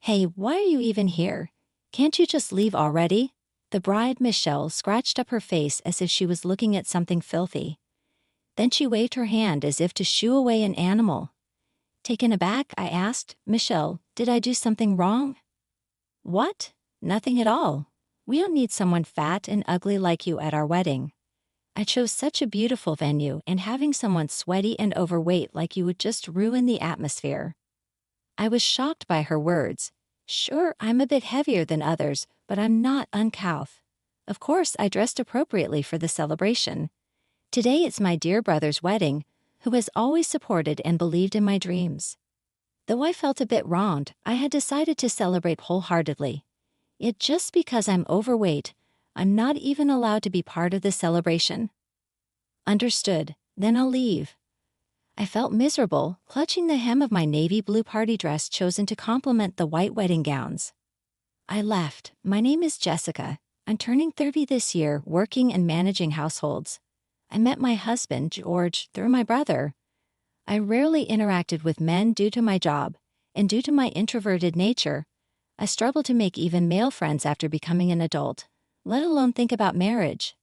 Hey, why are you even here? Can't you just leave already? The bride, Michelle, scratched up her face as if she was looking at something filthy. Then she waved her hand as if to shoo away an animal. Taken aback, I asked, Michelle, did I do something wrong? What? Nothing at all. We don't need someone fat and ugly like you at our wedding. I chose such a beautiful venue, and having someone sweaty and overweight like you would just ruin the atmosphere. I was shocked by her words. Sure, I'm a bit heavier than others, but I'm not uncouth. Of course, I dressed appropriately for the celebration. Today it's my dear brother's wedding, who has always supported and believed in my dreams. Though I felt a bit wronged, I had decided to celebrate wholeheartedly. Yet just because I'm overweight, I'm not even allowed to be part of the celebration. Understood, then I'll leave. I felt miserable, clutching the hem of my navy blue party dress chosen to complement the white wedding gowns. I left. My name is Jessica. I'm turning 30 this year, working and managing households. I met my husband, George, through my brother. I rarely interacted with men due to my job, and due to my introverted nature, I struggled to make even male friends after becoming an adult, let alone think about marriage.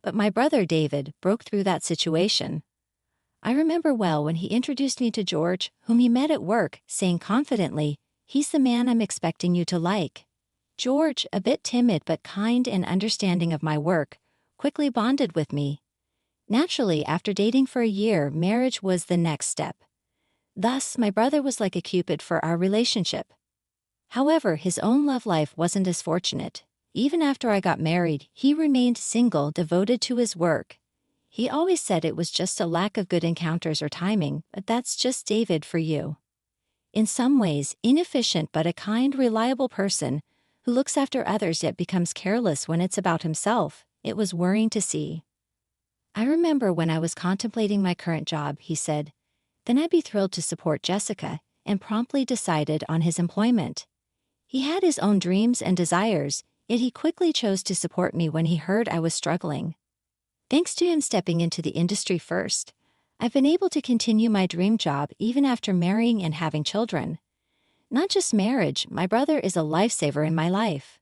But my brother David broke through that situation. I remember well when he introduced me to George, whom he met at work, saying confidently, "He's the man I'm expecting you to like." George, a bit timid but kind and understanding of my work, quickly bonded with me. Naturally, after dating for a year, marriage was the next step. Thus, my brother was like a Cupid for our relationship. However, his own love life wasn't as fortunate. Even after I got married, he remained single, devoted to his work. He always said it was just a lack of good encounters or timing, but that's just David for you. In some ways, inefficient but a kind, reliable person who looks after others yet becomes careless when it's about himself. It was worrying to see. I remember when I was contemplating my current job, he said, then I'd be thrilled to support Jessica, and promptly decided on his employment. He had his own dreams and desires, yet he quickly chose to support me when he heard I was struggling. Thanks to him stepping into the industry first, I've been able to continue my dream job even after marrying and having children. Not just marriage, my brother is a lifesaver in my life.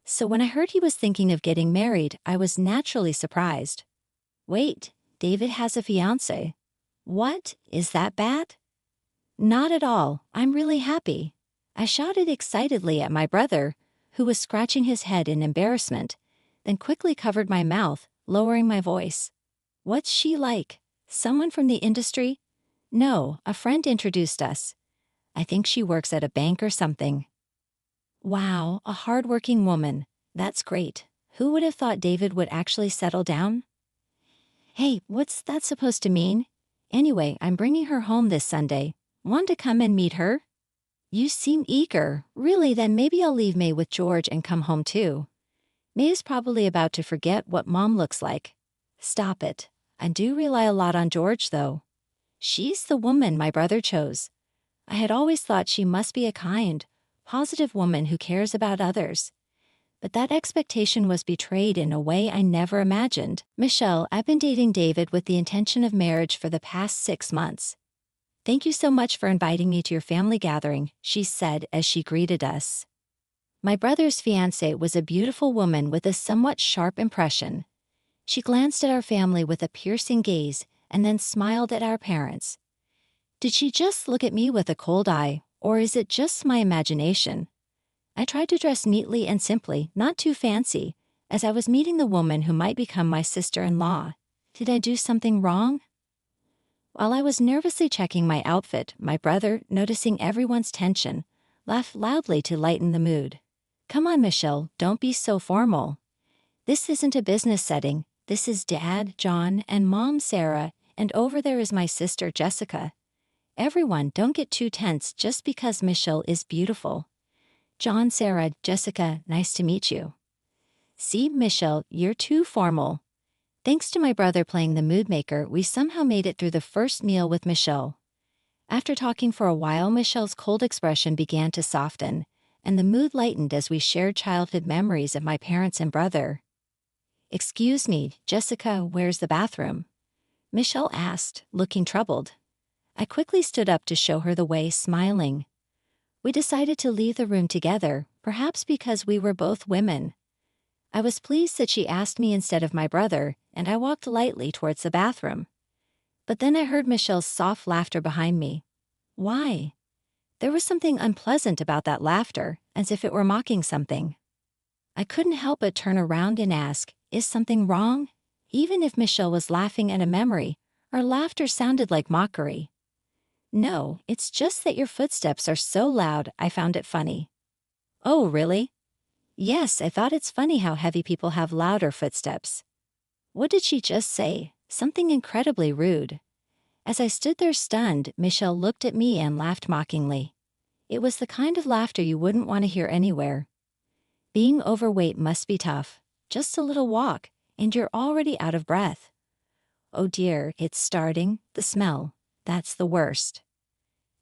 So when I heard he was thinking of getting married, I was naturally surprised. Wait, David has a fiancée. What? Is that bad? Not at all. I'm really happy. I shouted excitedly at my brother, who was scratching his head in embarrassment, then quickly covered my mouth, lowering my voice. What's she like? Someone from the industry? No, a friend introduced us. I think she works at a bank or something. Wow, a hardworking woman. That's great. Who would have thought David would actually settle down? Hey, what's that supposed to mean? Anyway, I'm bringing her home this Sunday. Want to come and meet her? You seem eager. Really, then maybe I'll leave May with George and come home too. May is probably about to forget what mom looks like. Stop it. I do rely a lot on George, though. She's the woman my brother chose. I had always thought she must be a kind, positive woman who cares about others. But that expectation was betrayed in a way I never imagined. Michelle, I've been dating David with the intention of marriage for the past 6 months. Thank you so much for inviting me to your family gathering, she said as she greeted us. My brother's fiancée was a beautiful woman with a somewhat sharp impression. She glanced at our family with a piercing gaze and then smiled at our parents. Did she just look at me with a cold eye, or is it just my imagination? I tried to dress neatly and simply, not too fancy, as I was meeting the woman who might become my sister-in-law. Did I do something wrong? While I was nervously checking my outfit, my brother, noticing everyone's tension, laughed loudly to lighten the mood. Come on, Michelle, don't be so formal. This isn't a business setting. This is Dad, John, and Mom, Sarah, and over there is my sister, Jessica. Everyone, don't get too tense just because Michelle is beautiful. John, Sarah, Jessica, nice to meet you. See, Michelle, you're too formal. Thanks to my brother playing the mood maker, we somehow made it through the first meal with Michelle. After talking for a while, Michelle's cold expression began to soften, and the mood lightened as we shared childhood memories of my parents and brother. Excuse me, Jessica, where's the bathroom? Michelle asked, looking troubled. I quickly stood up to show her the way, smiling. We decided to leave the room together, perhaps because we were both women. I was pleased that she asked me instead of my brother, and I walked lightly towards the bathroom. But then I heard Michelle's soft laughter behind me. Why? There was something unpleasant about that laughter, as if it were mocking something. I couldn't help but turn around and ask, is something wrong? Even if Michelle was laughing at a memory, her laughter sounded like mockery. No, it's just that your footsteps are so loud I found it funny. Oh, really? Yes, I thought it's funny how heavy people have louder footsteps. What did she just say? Something incredibly rude. As I stood there stunned, Michelle looked at me and laughed mockingly. It was the kind of laughter you wouldn't want to hear anywhere. Being overweight must be tough. Just a little walk, and you're already out of breath. Oh dear, it's starting, the smell. That's the worst.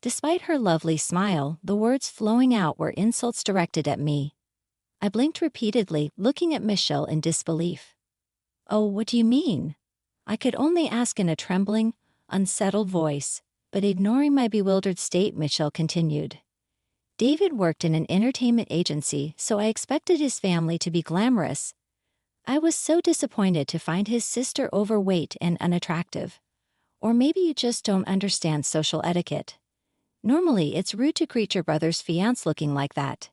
Despite her lovely smile, the words flowing out were insults directed at me. I blinked repeatedly, looking at Michelle in disbelief. Oh, what do you mean? I could only ask in a trembling, unsettled voice, but ignoring my bewildered state, Michelle continued. David worked in an entertainment agency, so I expected his family to be glamorous. I was so disappointed to find his sister overweight and unattractive. Or maybe you just don't understand social etiquette. Normally, it's rude to greet your brother's fiancé looking like that.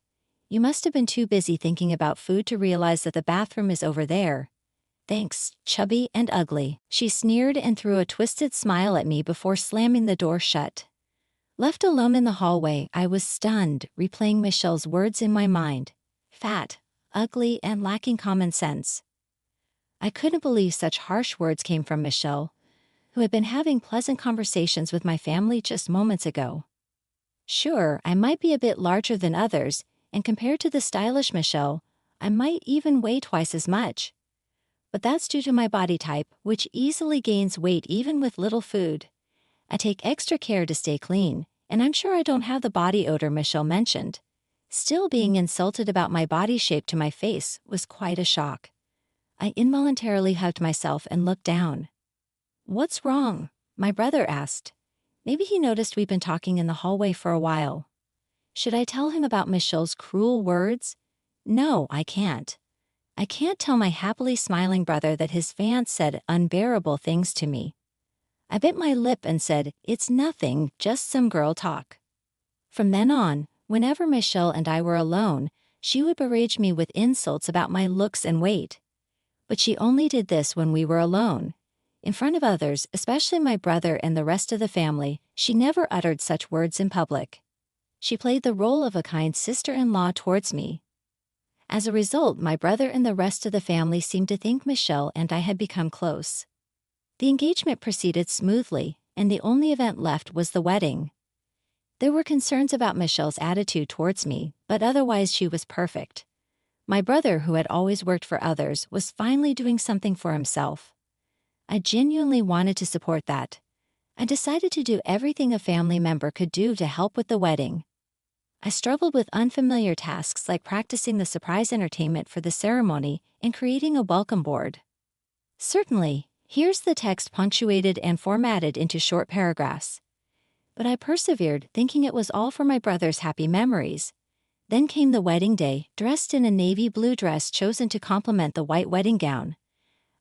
You must have been too busy thinking about food to realize that the bathroom is over there. Thanks, chubby and ugly, she sneered and threw a twisted smile at me before slamming the door shut. Left alone in the hallway, I was stunned, replaying Michelle's words in my mind. Fat, ugly, and lacking common sense. I couldn't believe such harsh words came from Michelle, who had been having pleasant conversations with my family just moments ago. Sure, I might be a bit larger than others, and compared to the stylish Michelle, I might even weigh twice as much. But that's due to my body type, which easily gains weight even with little food. I take extra care to stay clean, and I'm sure I don't have the body odor Michelle mentioned. Still, being insulted about my body shape to my face was quite a shock. I involuntarily hugged myself and looked down. What's wrong? My brother asked. Maybe he noticed we've been talking in the hallway for a while. Should I tell him about Michelle's cruel words? No, I can't. I can't tell my happily smiling brother that his fiancé said unbearable things to me. I bit my lip and said, it's nothing, just some girl talk. From then on, whenever Michelle and I were alone, she would berate me with insults about my looks and weight. But she only did this when we were alone. In front of others, especially my brother and the rest of the family, she never uttered such words in public. She played the role of a kind sister-in-law towards me. As a result, my brother and the rest of the family seemed to think Michelle and I had become close. The engagement proceeded smoothly, and the only event left was the wedding. There were concerns about Michelle's attitude towards me, but otherwise she was perfect. My brother, who had always worked for others, was finally doing something for himself. I genuinely wanted to support that. I decided to do everything a family member could do to help with the wedding. I struggled with unfamiliar tasks like practicing the surprise entertainment for the ceremony and creating a welcome board. Certainly, here's the text punctuated and formatted into short paragraphs. But I persevered, thinking it was all for my brother's happy memories. Then came the wedding day, dressed in a navy blue dress chosen to complement the white wedding gown.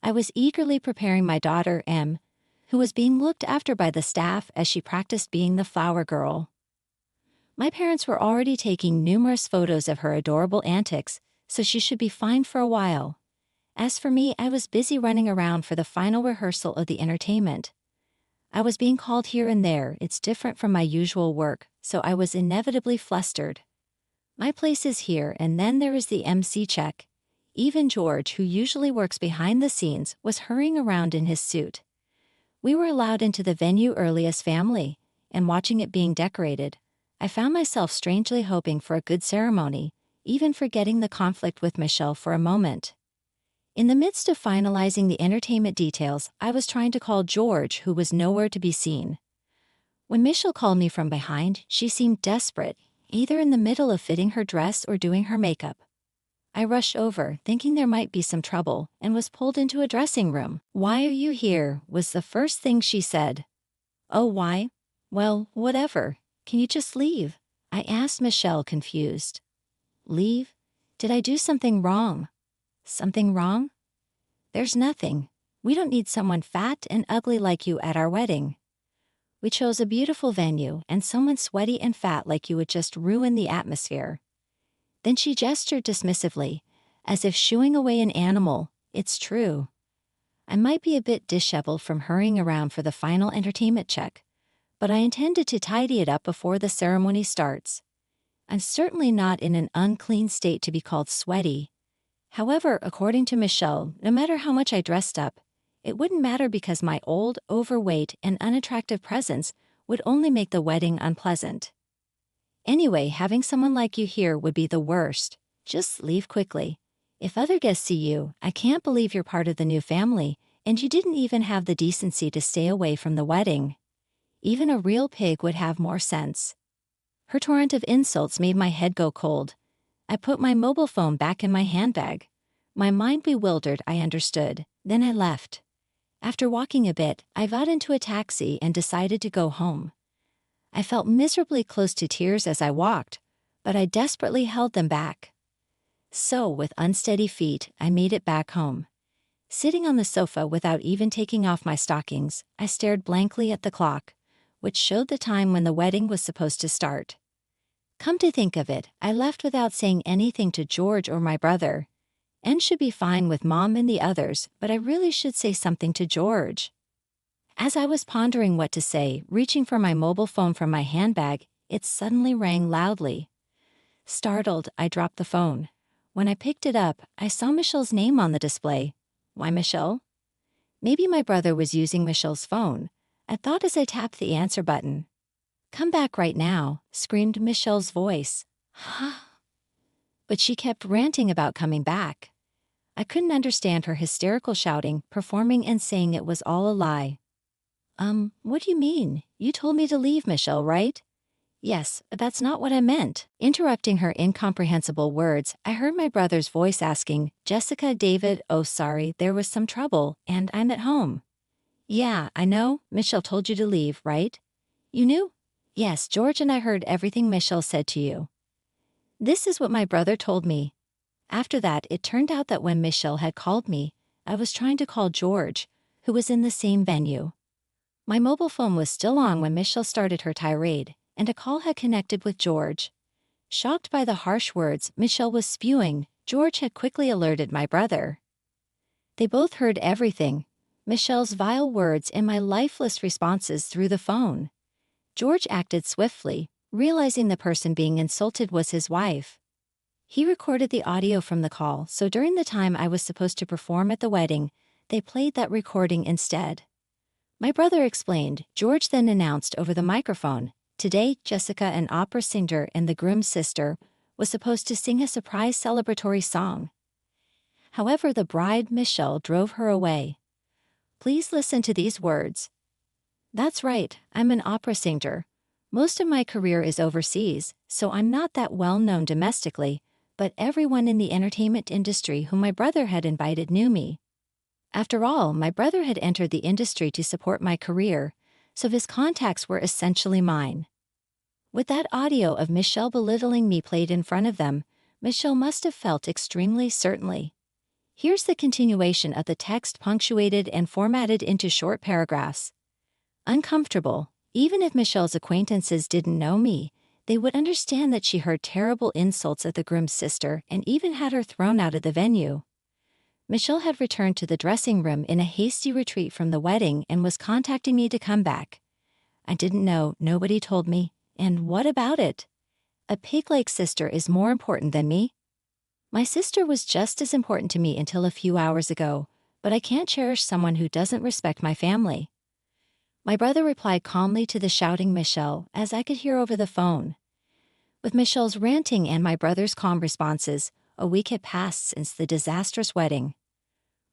I was eagerly preparing my daughter, Em, who was being looked after by the staff as she practiced being the flower girl. My parents were already taking numerous photos of her adorable antics, so she should be fine for a while. As for me, I was busy running around for the final rehearsal of the entertainment. I was being called here and there. It's different from my usual work, so I was inevitably flustered. My place is here, and then there is the MC check. Even George, who usually works behind the scenes, was hurrying around in his suit. We were allowed into the venue early as family, and watching it being decorated, I found myself strangely hoping for a good ceremony, even forgetting the conflict with Michelle for a moment. In the midst of finalizing the entertainment details, I was trying to call George, who was nowhere to be seen. When Michelle called me from behind, she seemed desperate, either in the middle of fitting her dress or doing her makeup. I rushed over, thinking there might be some trouble, and was pulled into a dressing room. "Why are you here?" was the first thing she said. "Oh, why? Well, whatever. Can you just leave?" I asked Michelle, confused. Leave? Did I do something wrong? Something wrong? There's nothing. We don't need someone fat and ugly like you at our wedding. We chose a beautiful venue, and someone sweaty and fat like you would just ruin the atmosphere. Then she gestured dismissively, as if shooing away an animal. It's true. I might be a bit disheveled from hurrying around for the final entertainment check, but I intended to tidy it up before the ceremony starts. I'm certainly not in an unclean state to be called sweaty. However, according to Michelle, no matter how much I dressed up, it wouldn't matter because my old, overweight, and unattractive presence would only make the wedding unpleasant. Anyway, having someone like you here would be the worst. Just leave quickly. If other guests see you, I can't believe you're part of the new family, and you didn't even have the decency to stay away from the wedding. Even a real pig would have more sense. Her torrent of insults made my head go cold. I put my mobile phone back in my handbag. My mind bewildered, I understood. Then I left. After walking a bit, I got into a taxi and decided to go home. I felt miserably close to tears as I walked, but I desperately held them back. So, with unsteady feet, I made it back home. Sitting on the sofa without even taking off my stockings, I stared blankly at the clock, which showed the time when the wedding was supposed to start. Come to think of it, I left without saying anything to George or my brother. And should be fine with Mom and the others, but I really should say something to George. As I was pondering what to say, reaching for my mobile phone from my handbag, it suddenly rang loudly. Startled, I dropped the phone. When I picked it up, I saw Michelle's name on the display. Why Michelle? Maybe my brother was using Michelle's phone, I thought as I tapped the answer button. Come back right now, screamed Michelle's voice. Huh? But she kept ranting about coming back. I couldn't understand her hysterical shouting, performing and saying it was all a lie. What do you mean? You told me to leave, Michelle, right? Yes, that's not what I meant. Interrupting her incomprehensible words, I heard my brother's voice asking, Jessica, David, oh sorry, there was some trouble, and I'm at home. Yeah, I know, Michelle told you to leave, right? You knew? Yes, George and I heard everything Michelle said to you. This is what my brother told me. After that, it turned out that when Michelle had called me, I was trying to call George, who was in the same venue. My mobile phone was still on when Michelle started her tirade, and a call had connected with George. Shocked by the harsh words Michelle was spewing, George had quickly alerted my brother. They both heard everything, Michelle's vile words and my lifeless responses through the phone. George acted swiftly, realizing the person being insulted was his wife. He recorded the audio from the call, so during the time I was supposed to perform at the wedding, they played that recording instead. My brother explained. George then announced over the microphone, today Jessica, an opera singer and the groom's sister, was supposed to sing a surprise celebratory song. However, the bride, Michelle, drove her away. Please listen to these words. That's right, I'm an opera singer. Most of my career is overseas, so I'm not that well known domestically, but everyone in the entertainment industry whom my brother had invited knew me. After all, my brother had entered the industry to support my career, so his contacts were essentially mine. With that audio of Michelle belittling me played in front of them, Michelle must have felt extremely certainly. Here's the continuation of the text, punctuated and formatted into short paragraphs. Uncomfortable. Even if Michelle's acquaintances didn't know me, they would understand that she heard terrible insults at the groom's sister and even had her thrown out of the venue. Michelle had returned to the dressing room in a hasty retreat from the wedding and was contacting me to come back. I didn't know, nobody told me, and what about it? A pig-like sister is more important than me? My sister was just as important to me until a few hours ago, but I can't cherish someone who doesn't respect my family. My brother replied calmly to the shouting Michelle, as I could hear over the phone. With Michelle's ranting and my brother's calm responses, a week had passed since the disastrous wedding.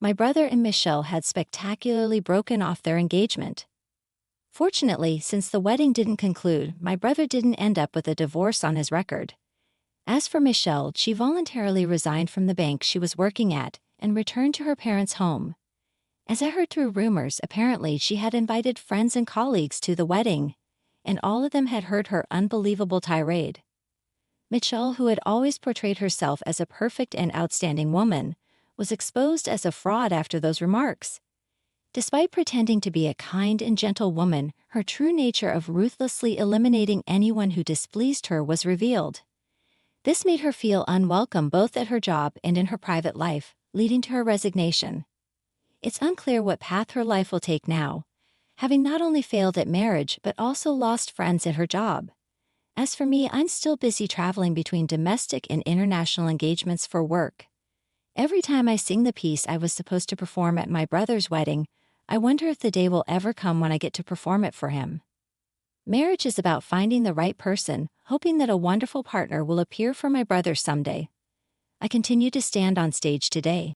My brother and Michelle had spectacularly broken off their engagement. Fortunately, since the wedding didn't conclude, my brother didn't end up with a divorce on his record. As for Michelle, she voluntarily resigned from the bank she was working at and returned to her parents' home. As I heard through rumors, apparently she had invited friends and colleagues to the wedding, and all of them had heard her unbelievable tirade. Michelle, who had always portrayed herself as a perfect and outstanding woman, was exposed as a fraud after those remarks. Despite pretending to be a kind and gentle woman, her true nature of ruthlessly eliminating anyone who displeased her was revealed. This made her feel unwelcome both at her job and in her private life, leading to her resignation. It's unclear what path her life will take now, having not only failed at marriage but also lost friends at her job. As for me, I'm still busy traveling between domestic and international engagements for work. Every time I sing the piece I was supposed to perform at my brother's wedding, I wonder if the day will ever come when I get to perform it for him. Marriage is about finding the right person, hoping that a wonderful partner will appear for my brother someday. I continue to stand on stage today,